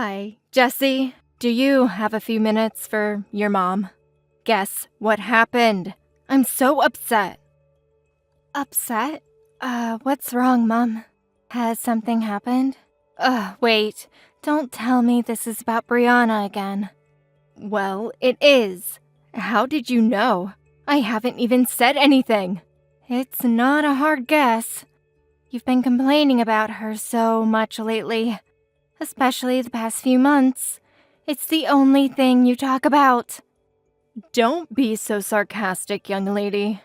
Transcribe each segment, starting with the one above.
Hi, Jesse. Do you have a few minutes for your mom? Guess what happened? I'm so upset. Upset? What's wrong, Mom? Has something happened? Wait. Don't tell me this is about Brianna again. Well, it is. How did you know? I haven't even said anything. It's not a hard guess. You've been complaining about her so much lately. Especially the past few months. It's the only thing you talk about. Don't be so sarcastic, young lady.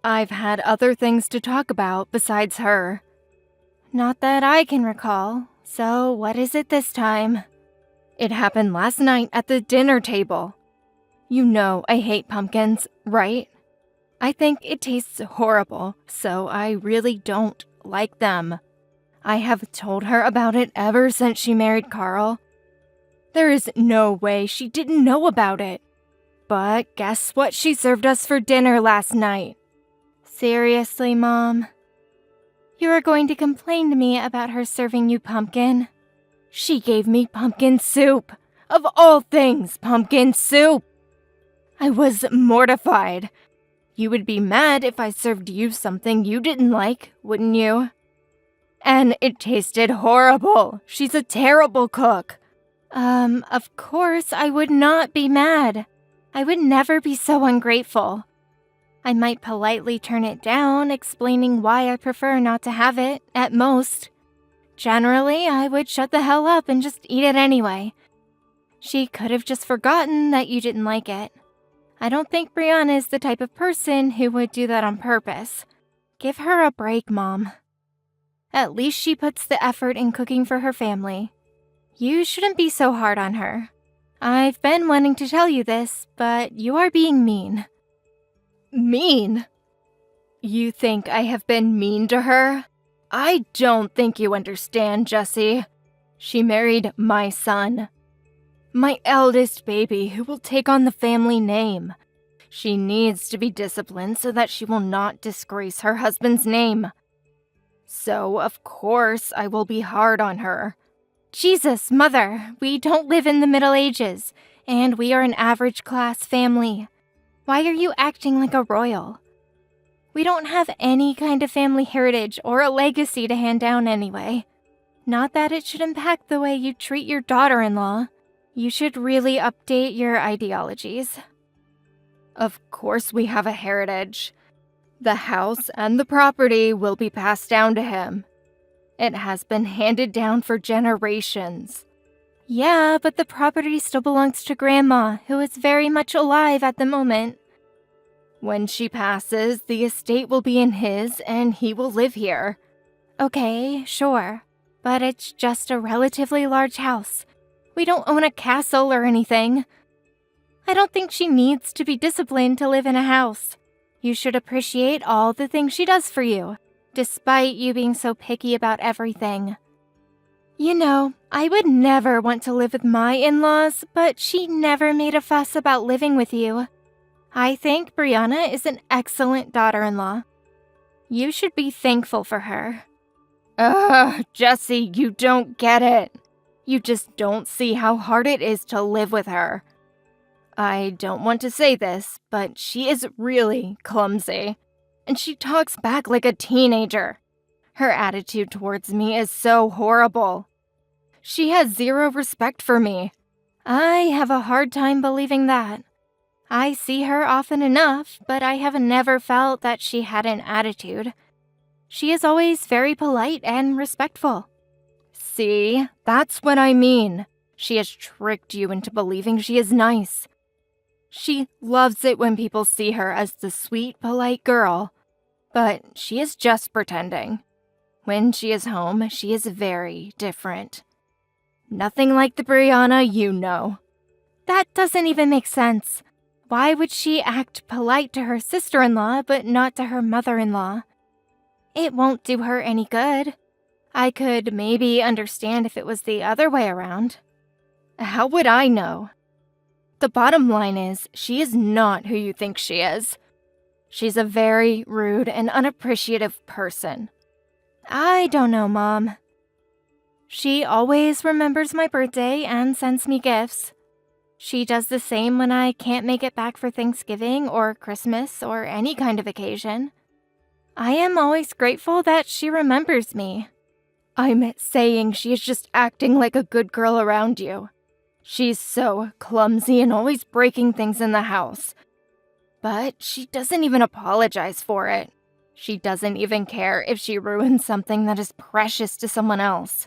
I've had other things to talk about besides her. Not that I can recall, so what is it this time? It happened last night at the dinner table. You know I hate pumpkins, right? I think it tastes horrible, so I really don't like them. I have told her about it ever since she married Carl. There is no way she didn't know about it. But guess what she served us for dinner last night? Seriously, Mom? You are going to complain to me about her serving you pumpkin? She gave me pumpkin soup. Of all things, pumpkin soup. I was mortified. You would be mad if I served you something you didn't like, wouldn't you? And it tasted horrible. She's a terrible cook. Of course I would not be mad. I would never be so ungrateful. I might politely turn it down, explaining why I prefer not to have it, at most. Generally, I would shut the hell up and just eat it anyway. She could have just forgotten that you didn't like it. I don't think Brianna is the type of person who would do that on purpose. Give her a break, Mom. At least she puts the effort in cooking for her family. You shouldn't be so hard on her. I've been wanting to tell you this, but you are being mean. Mean? You think I have been mean to her? I don't think you understand, Jesse. She married my son. My eldest baby who will take on the family name. She needs to be disciplined so that she will not disgrace her husband's name. So, of course, I will be hard on her. Jesus, Mother, we don't live in the Middle Ages, and we are an average-class family. Why are you acting like a royal? We don't have any kind of family heritage or a legacy to hand down anyway. Not that it should impact the way you treat your daughter-in-law. You should really update your ideologies. Of course we have a heritage. The house and the property will be passed down to him. It has been handed down for generations. Yeah, but the property still belongs to Grandma, who is very much alive at the moment. When she passes, the estate will be in his, and he will live here. Okay, sure. But it's just a relatively large house. We don't own a castle or anything. I don't think she needs to be disciplined to live in a house. You should appreciate all the things she does for you, despite you being so picky about everything. You know, I would never want to live with my in-laws, but she never made a fuss about living with you. I think Brianna is an excellent daughter-in-law. You should be thankful for her. Jesse, you don't get it. You just don't see how hard it is to live with her. I don't want to say this, but she is really clumsy. And she talks back like a teenager. Her attitude towards me is so horrible. She has zero respect for me. I have a hard time believing that. I see her often enough, but I have never felt that she had an attitude. She is always very polite and respectful. See, that's what I mean. She has tricked you into believing she is nice. She loves it when people see her as the sweet, polite girl. But she is just pretending. When she is home, she is very different. Nothing like the Brianna you know. That doesn't even make sense. Why would she act polite to her sister-in-law but not to her mother-in-law? It won't do her any good. I could maybe understand if it was the other way around. How would I know? The bottom line is, she is not who you think she is. She's a very rude and unappreciative person. I don't know, Mom. She always remembers my birthday and sends me gifts. She does the same when I can't make it back for Thanksgiving or Christmas or any kind of occasion. I am always grateful that she remembers me. I'm saying she is just acting like a good girl around you. She's so clumsy and always breaking things in the house. But she doesn't even apologize for it. She doesn't even care if she ruins something that is precious to someone else.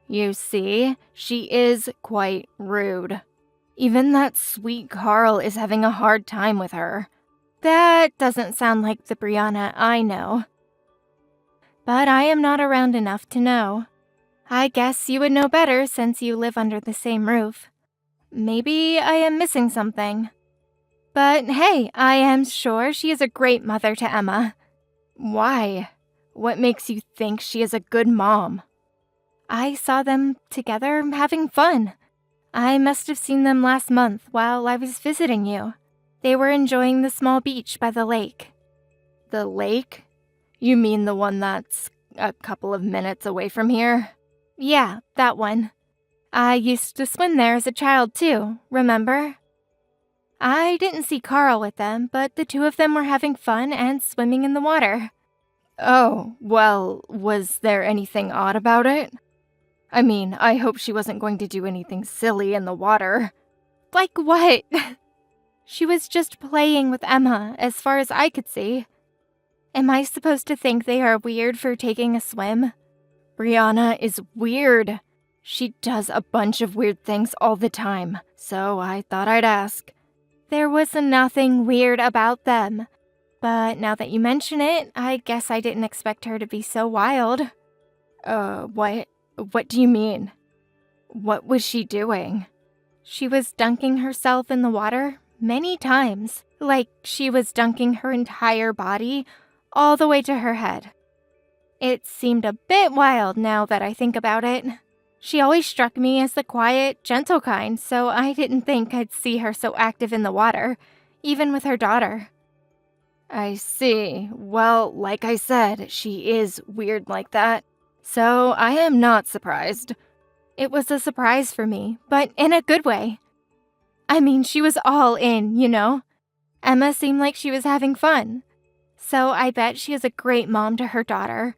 You see, she is quite rude. Even that sweet Carl is having a hard time with her. That doesn't sound like the Brianna I know. But I am not around enough to know. I guess you would know better since you live under the same roof. Maybe I am missing something. But hey, I am sure she is a great mother to Emma. Why? What makes you think she is a good mom? I saw them together having fun. I must have seen them last month while I was visiting you. They were enjoying the small beach by the lake. The lake? You mean the one that's a couple of minutes away from here? Yeah, that one. I used to swim there as a child too, remember? I didn't see Carl with them, but the two of them were having fun and swimming in the water. Oh, well, was there anything odd about it? I mean, I hope she wasn't going to do anything silly in the water. Like what? She was just playing with Emma, as far as I could see. Am I supposed to think they are weird for taking a swim? Brianna is weird. She does a bunch of weird things all the time, so I thought I'd ask. There was nothing weird about them. But now that you mention it, I guess I didn't expect her to be so wild. What do you mean? What was she doing? She was dunking herself in the water many times, like she was dunking her entire body all the way to her head. It seemed a bit wild now that I think about it. She always struck me as the quiet, gentle kind, so I didn't think I'd see her so active in the water, even with her daughter. I see. Well, like I said, she is weird like that, so I am not surprised. It was a surprise for me, but in a good way. I mean, she was all in, you know? Emma seemed like she was having fun. So I bet she is a great mom to her daughter.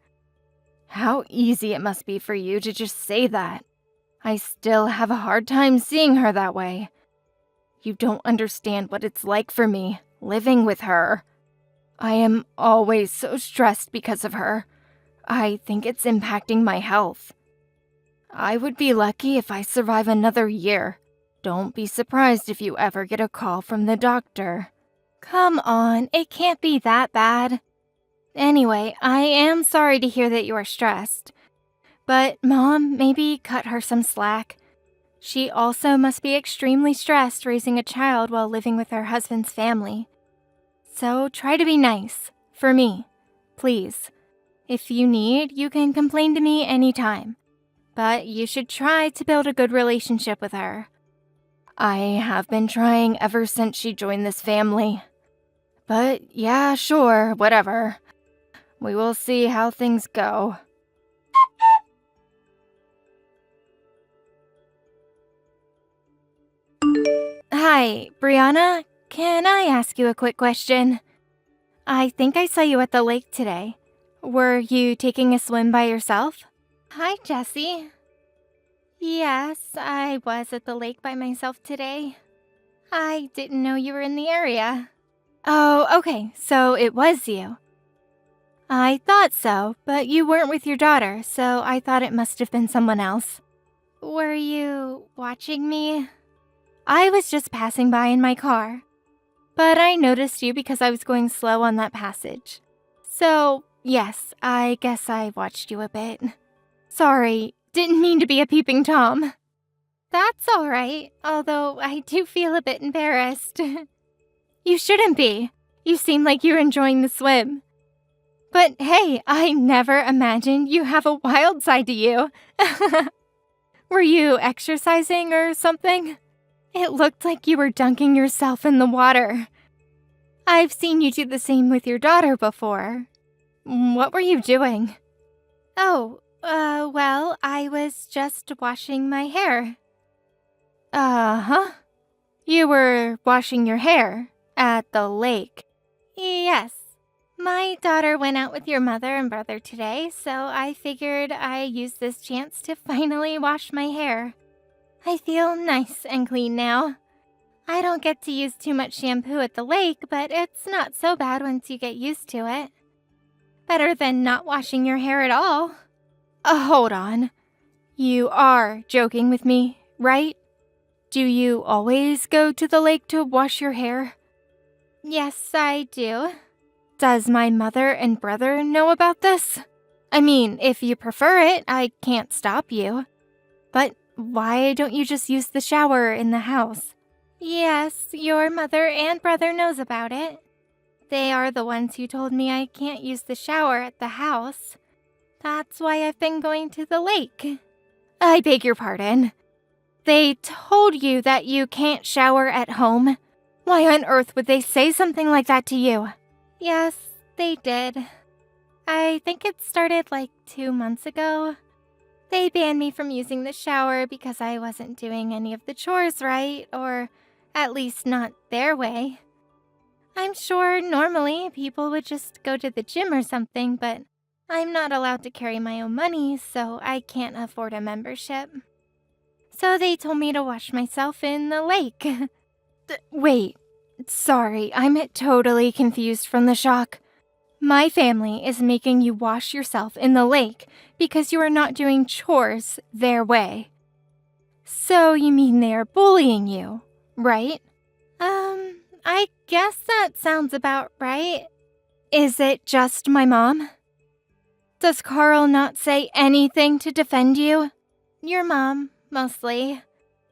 How easy it must be for you to just say that. I still have a hard time seeing her that way. You don't understand what it's like for me, living with her. I am always so stressed because of her. I think it's impacting my health. I would be lucky if I survive another year. Don't be surprised if you ever get a call from the doctor. Come on, it can't be that bad. Anyway, I am sorry to hear that you are stressed. But, Mom, maybe cut her some slack. She also must be extremely stressed raising a child while living with her husband's family. So try to be nice. For me. Please. If you need, you can complain to me anytime. But you should try to build a good relationship with her. I have been trying ever since she joined this family. But yeah, sure, whatever. We will see how things go. Hi, Brianna. Can I ask you a quick question? I think I saw you at the lake today. Were you taking a swim by yourself? Hi, Jessie. Yes, I was at the lake by myself today. I didn't know you were in the area. Oh, okay, so it was you. I thought so, but you weren't with your daughter, so I thought it must have been someone else. Were you watching me? I was just passing by in my car, but I noticed you because I was going slow on that passage. So, yes, I guess I watched you a bit. Sorry, didn't mean to be a peeping Tom. That's all right, although I do feel a bit embarrassed. You shouldn't be. You seem like you're enjoying the swim. But hey, I never imagined you have a wild side to you. Were you exercising or something? It looked like you were dunking yourself in the water. I've seen you do the same with your daughter before. What were you doing? Oh, Well, I was just washing my hair. Uh-huh. You were washing your hair at the lake. Yes. My daughter went out with your mother and brother today, so I figured I'd use this chance to finally wash my hair. I feel nice and clean now. I don't get to use too much shampoo at the lake, but it's not so bad once you get used to it. Better than not washing your hair at all. Hold on. You are joking with me, right? Do you always go to the lake to wash your hair? Yes, I do. Does my mother and brother know about this? I mean, if you prefer it, I can't stop you. But why don't you just use the shower in the house? Yes, your mother and brother knows about it. They are the ones who told me I can't use the shower at the house. That's why I've been going to the lake. I beg your pardon. They told you that you can't shower at home? Why on earth would they say something like that to you? Yes, they did. I think it started like 2 months ago. They banned me from using the shower because I wasn't doing any of the chores right, or at least not their way. I'm sure normally people would just go to the gym or something, but I'm not allowed to carry my own money, so I can't afford a membership. So they told me to wash myself in the lake. Wait, sorry, I'm totally confused from the shock. My family is making you wash yourself in the lake because you are not doing chores their way. So you mean they are bullying you, right? I guess that sounds about right. Is it just my mom? Does Carl not say anything to defend you? Your mom, mostly.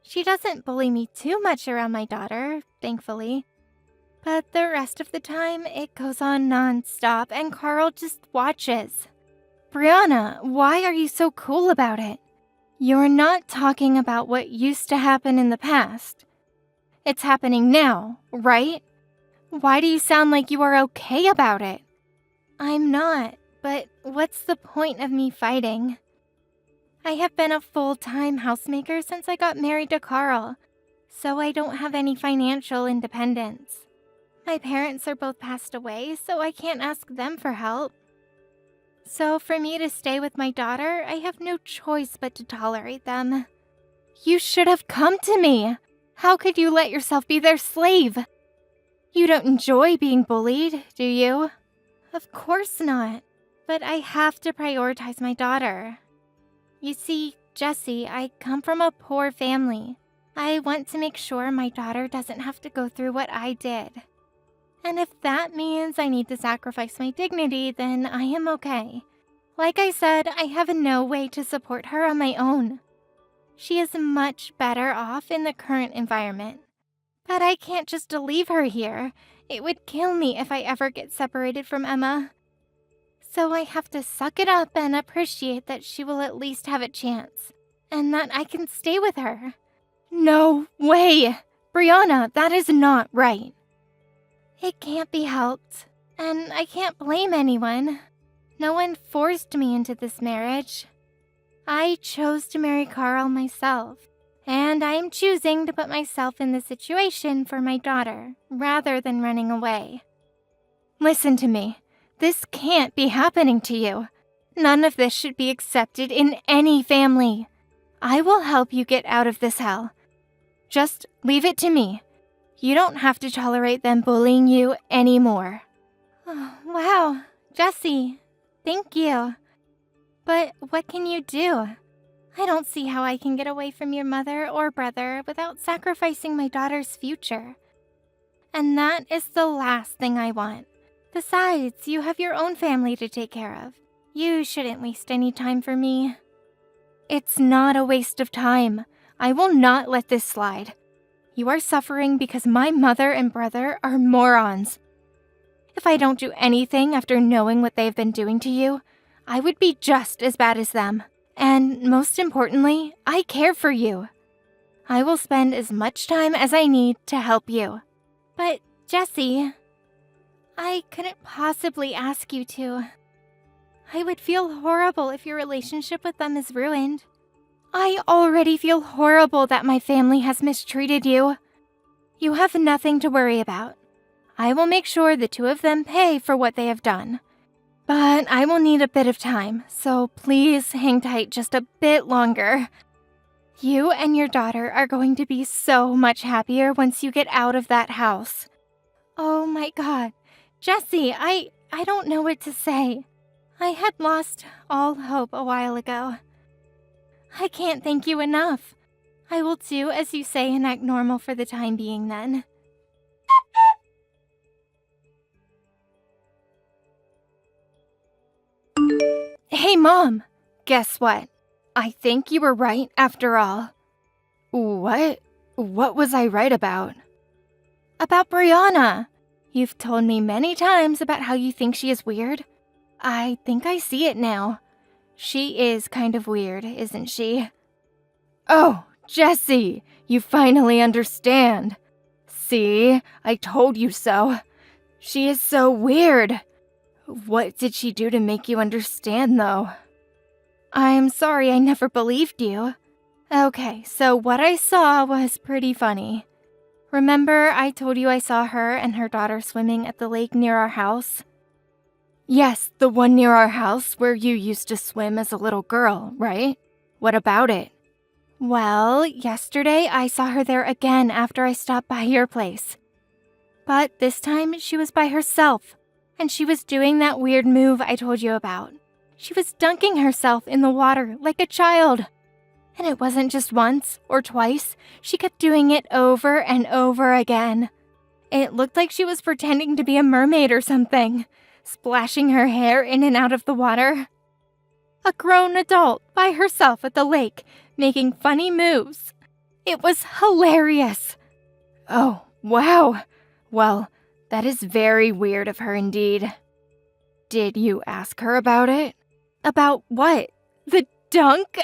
She doesn't bully me too much around my daughter, thankfully. But the rest of the time, it goes on non-stop and Carl just watches. Brianna, why are you so cool about it? You're not talking about what used to happen in the past. It's happening now, right? Why do you sound like you are okay about it? I'm not, but what's the point of me fighting? I have been a full-time housemaker since I got married to Carl, so I don't have any financial independence. My parents are both passed away, so I can't ask them for help. So for me to stay with my daughter, I have no choice but to tolerate them. You should have come to me. How could you let yourself be their slave? You don't enjoy being bullied, do you? Of course not, but I have to prioritize my daughter. You see, Jessie, I come from a poor family. I want to make sure my daughter doesn't have to go through what I did. And if that means I need to sacrifice my dignity, then I am okay. Like I said, I have no way to support her on my own. She is much better off in the current environment. But I can't just leave her here. It would kill me if I ever get separated from Emma. So I have to suck it up and appreciate that she will at least have a chance, and that I can stay with her. No way! Brianna, that is not right. It can't be helped, and I can't blame anyone. No one forced me into this marriage. I chose to marry Carl myself, and I am choosing to put myself in this situation for my daughter, rather than running away. Listen to me. This can't be happening to you. None of this should be accepted in any family. I will help you get out of this hell. Just leave it to me. You don't have to tolerate them bullying you anymore. Oh, wow, Jessie, thank you. But what can you do? I don't see how I can get away from your mother or brother without sacrificing my daughter's future. And that is the last thing I want. Besides, you have your own family to take care of. You shouldn't waste any time for me. It's not a waste of time. I will not let this slide. You are suffering because my mother and brother are morons. If I don't do anything after knowing what they've been doing to you, I would be just as bad as them. And most importantly, I care for you. I will spend as much time as I need to help you. But, Jessie, I couldn't possibly ask you to. I would feel horrible if your relationship with them is ruined. I already feel horrible that my family has mistreated you. You have nothing to worry about. I will make sure the two of them pay for what they have done. But I will need a bit of time, so please hang tight just a bit longer. You and your daughter are going to be so much happier once you get out of that house. Oh my God, Jessie, I don't know what to say. I had lost all hope a while ago. I can't thank you enough. I will do as you say and act normal for the time being then. Hey, Mom! Guess what? I think you were right after all. What? What was I right about? About Brianna. You've told me many times about how you think she is weird. I think I see it now. She is kind of weird, isn't she? Oh, Jessie, you finally understand. See, I told you so. She is so weird. What did she do to make you understand, though? I'm sorry I never believed you. Okay, so what I saw was pretty funny. Remember I told you I saw her and her daughter swimming at the lake near our house? Yes, the one near our house where you used to swim as a little girl, right? What about it? Well, yesterday I saw her there again after I stopped by your place. But this time she was by herself, and she was doing that weird move I told you about. She was dunking herself in the water like a child. And it wasn't just once or twice, she kept doing it over and over again. It looked like she was pretending to be a mermaid or something, splashing her hair in and out of the water. A grown adult by herself at the lake, making funny moves. It was hilarious. Oh, wow. Well, that is very weird of her indeed. Did you ask her about it? About what? The dunk?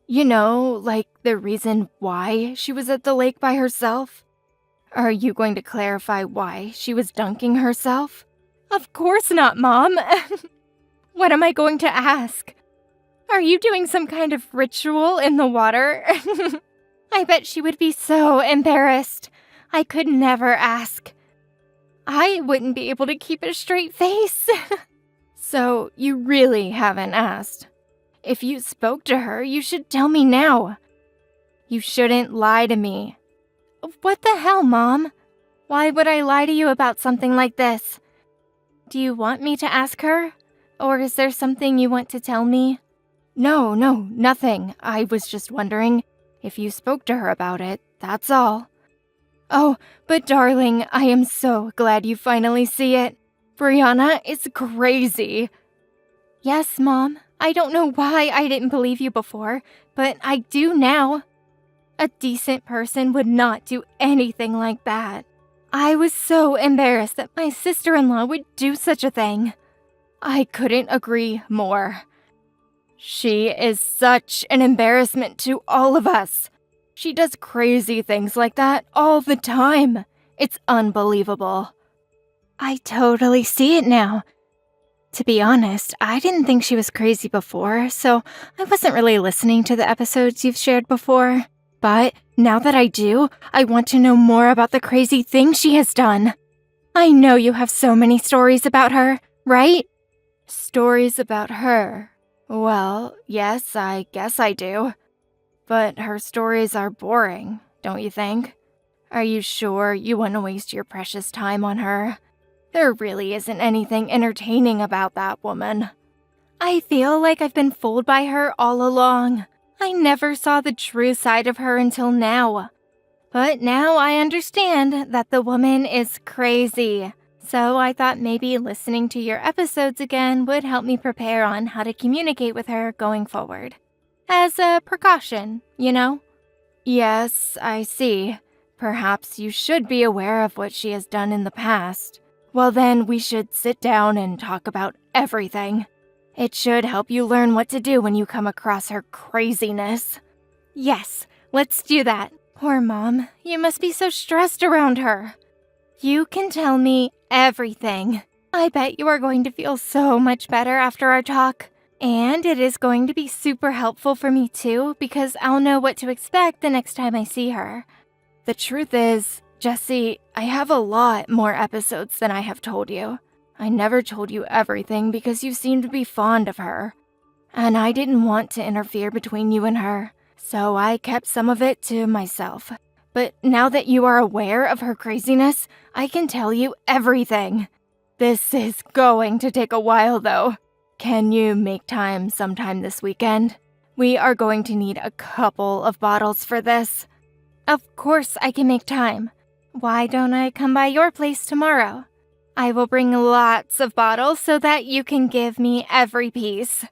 You know, like the reason why she was at the lake by herself? Are you going to clarify why she was dunking herself? Of course not, Mom. What am I going to ask? Are you doing some kind of ritual in the water? I bet she would be so embarrassed. I could never ask. I wouldn't be able to keep a straight face. So, you really haven't asked. If you spoke to her, you should tell me now. You shouldn't lie to me. What the hell, Mom? Why would I lie to you about something like this? Do you want me to ask her? Or is there something you want to tell me? No, nothing. I was just wondering if you spoke to her about it, that's all. Oh, but darling, I am so glad you finally see it. Brianna is crazy. Yes, Mom. I don't know why I didn't believe you before, but I do now. A decent person would not do anything like that. I was so embarrassed that my sister-in-law would do such a thing. I couldn't agree more. She is such an embarrassment to all of us. She does crazy things like that all the time. It's unbelievable. I totally see it now. To be honest, I didn't think she was crazy before, so I wasn't really listening to the episodes you've shared before. But now that I do, I want to know more about the crazy things she has done. I know you have so many stories about her, right? Stories about her? Well, yes, I guess I do. But her stories are boring, don't you think? Are you sure you want to waste your precious time on her? There really isn't anything entertaining about that woman. I feel like I've been fooled by her all along. I never saw the true side of her until now. But now I understand that the woman is crazy. So I thought maybe listening to your episodes again would help me prepare on how to communicate with her going forward. As a precaution, you know? Yes, I see. Perhaps you should be aware of what she has done in the past. Well then, we should sit down and talk about everything. It should help you learn what to do when you come across her craziness. Yes, let's do that. Poor Mom, you must be so stressed around her. You can tell me everything. I bet you are going to feel so much better after our talk. And it is going to be super helpful for me too, because I'll know what to expect the next time I see her. The truth is, Jesse, I have a lot more episodes than I have told you. I never told you everything because you seem to be fond of her. And I didn't want to interfere between you and her, so I kept some of it to myself. But now that you are aware of her craziness, I can tell you everything. This is going to take a while, though. Can you make time sometime this weekend? We are going to need a couple of bottles for this. Of course I can make time. Why don't I come by your place tomorrow? I will bring lots of bottles so that you can give me every piece.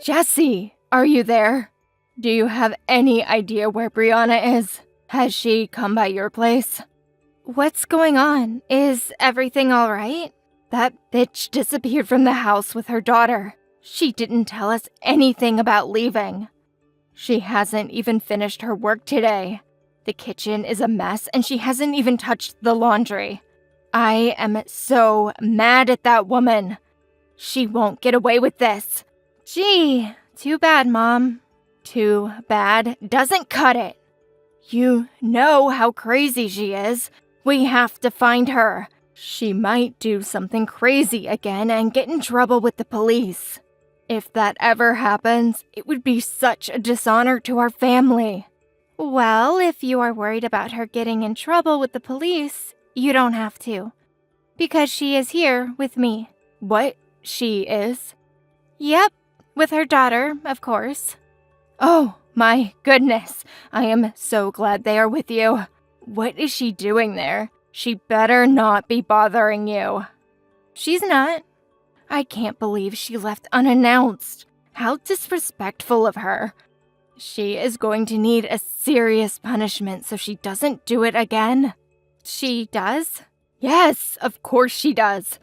Jesse, are you there? Do you have any idea where Brianna is? Has she come by your place? What's going on? Is everything all right? That bitch disappeared from the house with her daughter. She didn't tell us anything about leaving. She hasn't even finished her work today. The kitchen is a mess and she hasn't even touched the laundry. I am so mad at that woman. She won't get away with this. Gee, too bad, Mom. Too bad doesn't cut it. You know how crazy she is. We have to find her. She might do something crazy again and get in trouble with the police. If that ever happens, it would be such a dishonor to our family. Well, if you are worried about her getting in trouble with the police, you don't have to. Because she is here with me. What? She is? Yep, with her daughter, of course. Oh, my goodness. I am so glad they are with you. What is she doing there? She better not be bothering you. She's not. I can't believe she left unannounced. How disrespectful of her. She is going to need a serious punishment so she doesn't do it again. She does? Yes, of course she does.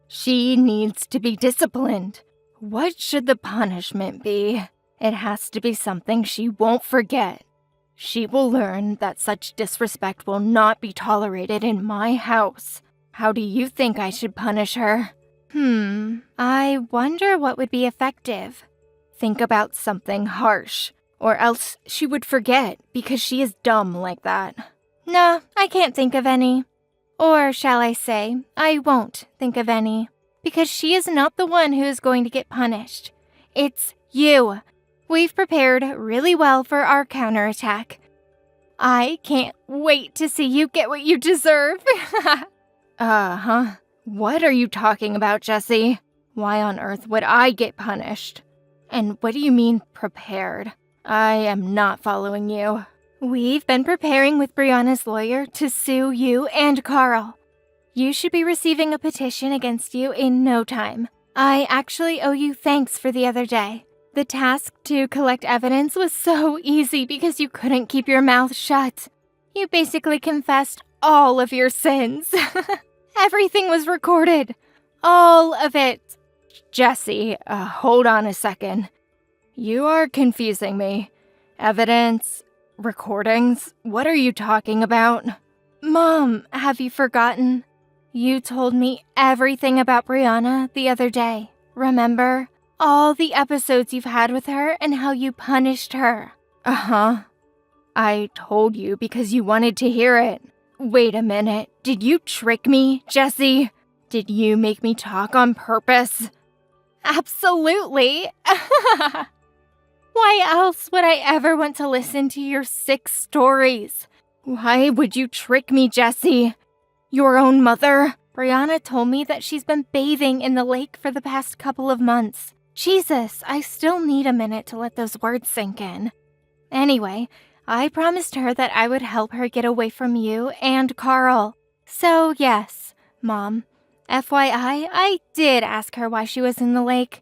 She needs to be disciplined. What should the punishment be? It has to be something she won't forget. She will learn that such disrespect will not be tolerated in my house. How do you think I should punish her? I wonder what would be effective. Think about something harsh, or else she would forget because she is dumb like that. No, I can't think of any. Or shall I say, I won't think of any, because she is not the one who is going to get punished. It's you. We've prepared really well for our counterattack. I can't wait to see you get what you deserve. What are you talking about, Jesse? Why on earth would I get punished? And what do you mean, prepared? I am not following you. We've been preparing with Brianna's lawyer to sue you and Carl. You should be receiving a petition against you in no time. I actually owe you thanks for the other day. The task to collect evidence was so easy because you couldn't keep your mouth shut. You basically confessed all of your sins. Everything was recorded. All of it. Jesse, hold on a second. You are confusing me. Evidence? Recordings? What are you talking about? Mom, have you forgotten? You told me everything about Brianna the other day. Remember? All the episodes you've had with her and how you punished her. I told you because you wanted to hear it. Wait a minute. Did you trick me, Jesse? Did you make me talk on purpose? Absolutely. Why else would I ever want to listen to your sick stories? Why would you trick me, Jesse? Your own mother? Brianna told me that she's been bathing in the lake for the past couple of months. Jesus, I still need a minute to let those words sink in. Anyway, I promised her that I would help her get away from you and Carl. So yes, Mom, FYI, I did ask her why she was in the lake.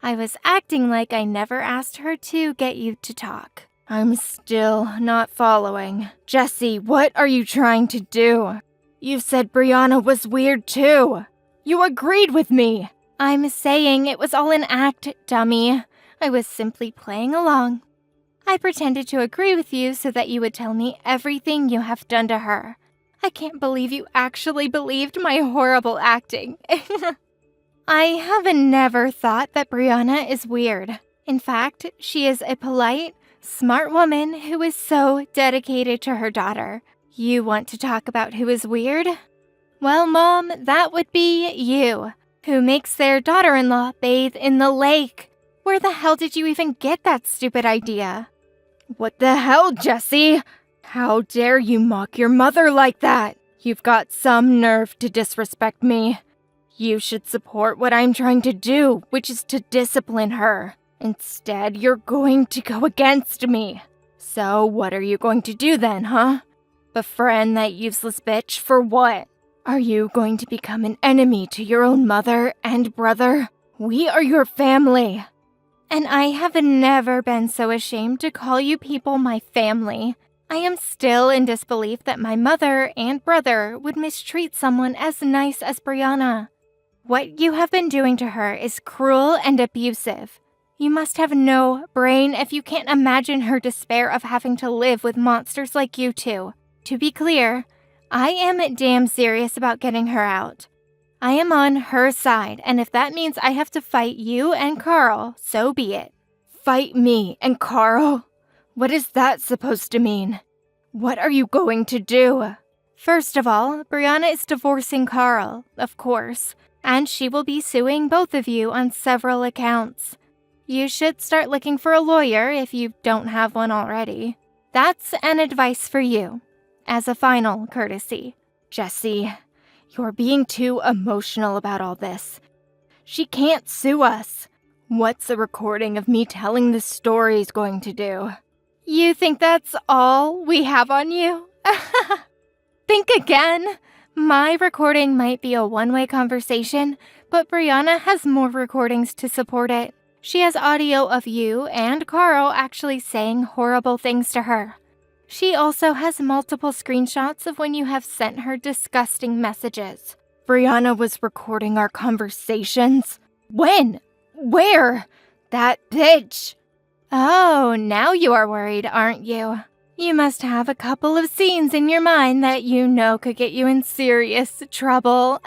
I was acting like I never asked her to get you to talk. I'm still not following. Jesse, what are you trying to do? You said Brianna was weird too. You agreed with me. I'm saying it was all an act, dummy. I was simply playing along. I pretended to agree with you so that you would tell me everything you have done to her. I can't believe you actually believed my horrible acting. I have never thought that Brianna is weird. In fact, she is a polite, smart woman who is so dedicated to her daughter. You want to talk about who is weird? Well, Mom, that would be you, who makes their daughter-in-law bathe in the lake. Where the hell did you even get that stupid idea? What the hell, Jessie? How dare you mock your mother like that? You've got some nerve to disrespect me. You should support what I'm trying to do, which is to discipline her. Instead, you're going to go against me. So what are you going to do then, huh? Befriend that useless bitch for what? Are you going to become an enemy to your own mother and brother? We are your family. And I have never been so ashamed to call you people my family. I am still in disbelief that my mother and brother would mistreat someone as nice as Brianna. What you have been doing to her is cruel and abusive. You must have no brain if you can't imagine her despair of having to live with monsters like you two. To be clear, I am damn serious about getting her out. I am on her side, and if that means I have to fight you and Carl, so be it. Fight me and Carl? What is that supposed to mean? What are you going to do? First of all, Brianna is divorcing Carl, of course, and she will be suing both of you on several accounts. You should start looking for a lawyer if you don't have one already. That's an advice for you, as a final courtesy. Jessie, you're being too emotional about all this. She can't sue us. What's a recording of me telling this story's going to do? You think that's all we have on you? Think again. My recording might be a one-way conversation, but Brianna has more recordings to support it. She has audio of you and Carl actually saying horrible things to her. She also has multiple screenshots of when you have sent her disgusting messages. Brianna was recording our conversations? When? Where? That bitch! Oh, now you are worried, aren't you? You must have a couple of scenes in your mind that you know could get you in serious trouble.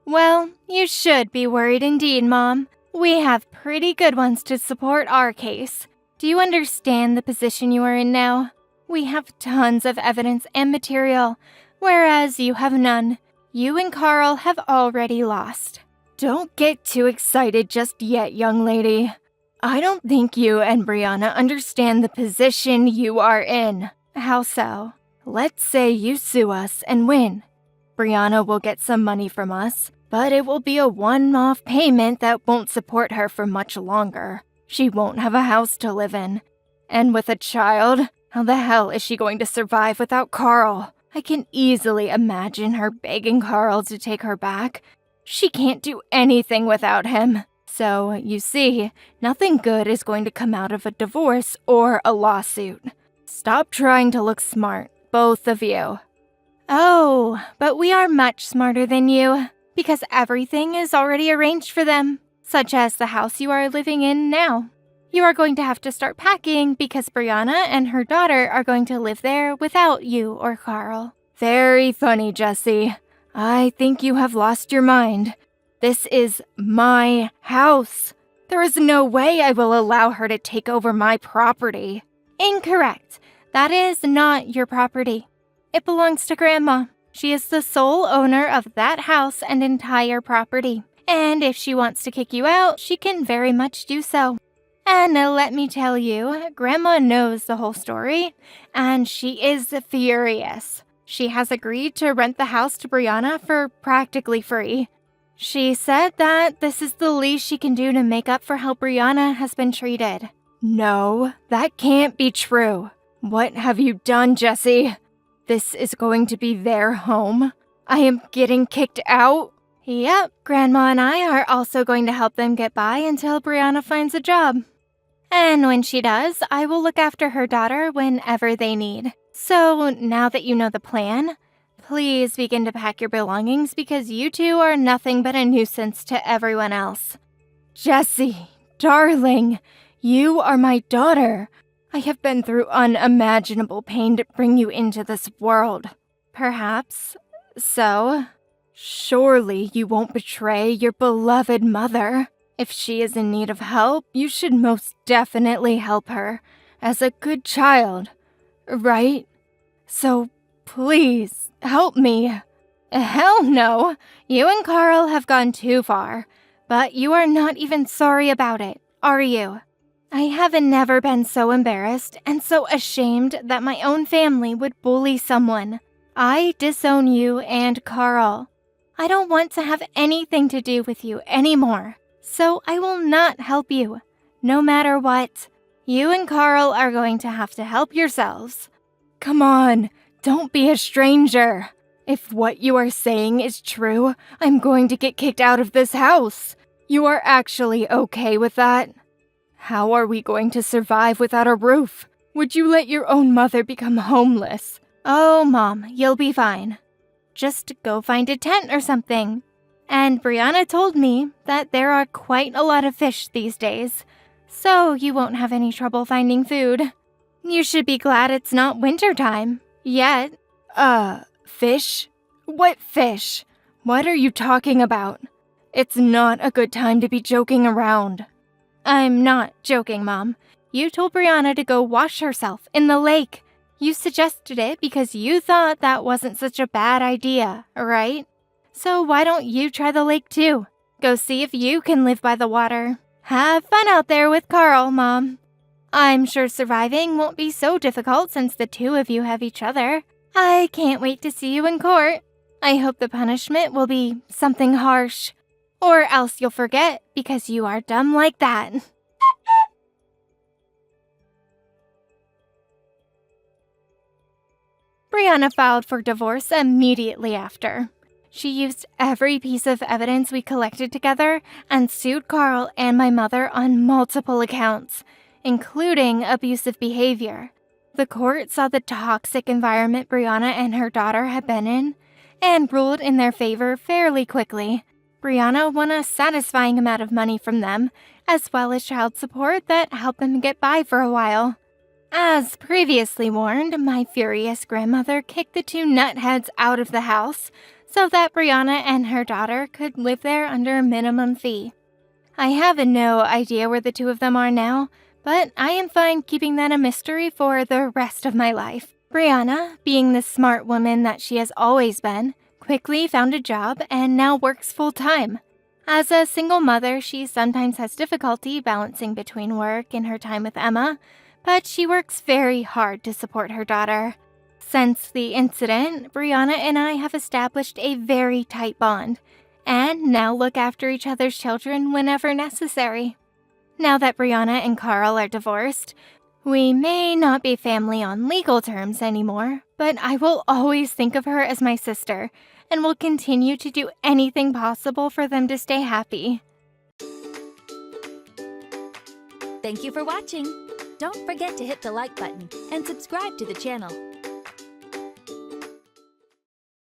Well, you should be worried indeed, Mom. We have pretty good ones to support our case. Do you understand the position you are in now? We have tons of evidence and material, whereas you have none. You and Carl have already lost. Don't get too excited just yet, young lady. I don't think you and Brianna understand the position you are in. How so? Let's say you sue us and win. Brianna will get some money from us, but it will be a one-off payment that won't support her for much longer. She won't have a house to live in. And with a child, how the hell is she going to survive without Carl? I can easily imagine her begging Carl to take her back. She can't do anything without him. So, you see, nothing good is going to come out of a divorce or a lawsuit. Stop trying to look smart, both of you. Oh, but we are much smarter than you, because everything is already arranged for them, such as the house you are living in now. You are going to have to start packing because Brianna and her daughter are going to live there without you or Carl. Very funny, Jessie. I think you have lost your mind. This is my house. There is no way I will allow her to take over my property. Incorrect. That is not your property. It belongs to Grandma. She is the sole owner of that house and entire property. And if she wants to kick you out, she can very much do so. And let me tell you, Grandma knows the whole story, and she is furious. She has agreed to rent the house to Brianna for practically free. She said that this is the least she can do to make up for how Brianna has been treated. No, that can't be true. What have you done, Jessie? This is going to be their home? I am getting kicked out? Yep, Grandma and I are also going to help them get by until Brianna finds a job. And when she does, I will look after her daughter whenever they need. So now that you know the plan, please begin to pack your belongings because you two are nothing but a nuisance to everyone else. Jessie, darling, You are my daughter. I have been through unimaginable pain to bring you into this world. Perhaps so. Surely you won't betray your beloved mother. If she is in need of help, you should most definitely help her, as a good child, right? So please, help me. Hell no! You and Carl have gone too far, but you are not even sorry about it, are you? I have never been so embarrassed and so ashamed that my own family would bully someone. I disown you and Carl. I don't want to have anything to do with you anymore, so I will not help you, no matter what. You and Carl are going to have to help yourselves. Come on, don't be a stranger. If what you are saying is true, I'm going to get kicked out of this house. You are actually okay with that? How are we going to survive without a roof? Would you let your own mother become homeless? Oh, Mom, you'll be fine. Just go find a tent or something. And Brianna told me that there are quite a lot of fish these days, so you won't have any trouble finding food. You should be glad it's not wintertime yet. Fish? What fish? What are you talking about? It's not a good time to be joking around. I'm not joking, Mom. You told Brianna to go wash herself in the lake. You suggested it because you thought that wasn't such a bad idea, right? So why don't you try the lake too? Go see if you can live by the water. Have fun out there with Carl, Mom. I'm sure surviving won't be so difficult since the two of you have each other. I can't wait to see you in court. I hope the punishment will be something harsh. Or else you'll forget because you are dumb like that. Brianna filed for divorce immediately after. She used every piece of evidence we collected together and sued Carl and my mother on multiple accounts, including abusive behavior. The court saw the toxic environment Brianna and her daughter had been in and ruled in their favor fairly quickly. Brianna won a satisfying amount of money from them, as well as child support that helped them get by for a while. As previously warned, my furious grandmother kicked the two nutheads out of the house so that Brianna and her daughter could live there under a minimum fee. I have no idea where the two of them are now, but I am fine keeping that a mystery for the rest of my life. Brianna, being the smart woman that she has always been, quickly found a job and now works full-time. As a single mother, she sometimes has difficulty balancing between work and her time with Emma, but she works very hard to support her daughter. Since the incident, Brianna and I have established a very tight bond, and now look after each other's children whenever necessary. Now that Brianna and Carl are divorced, we may not be family on legal terms anymore, but I will always think of her as my sister, and will continue to do anything possible for them to stay happy. Thank you for watching. Don't forget to hit the like button and subscribe to the channel.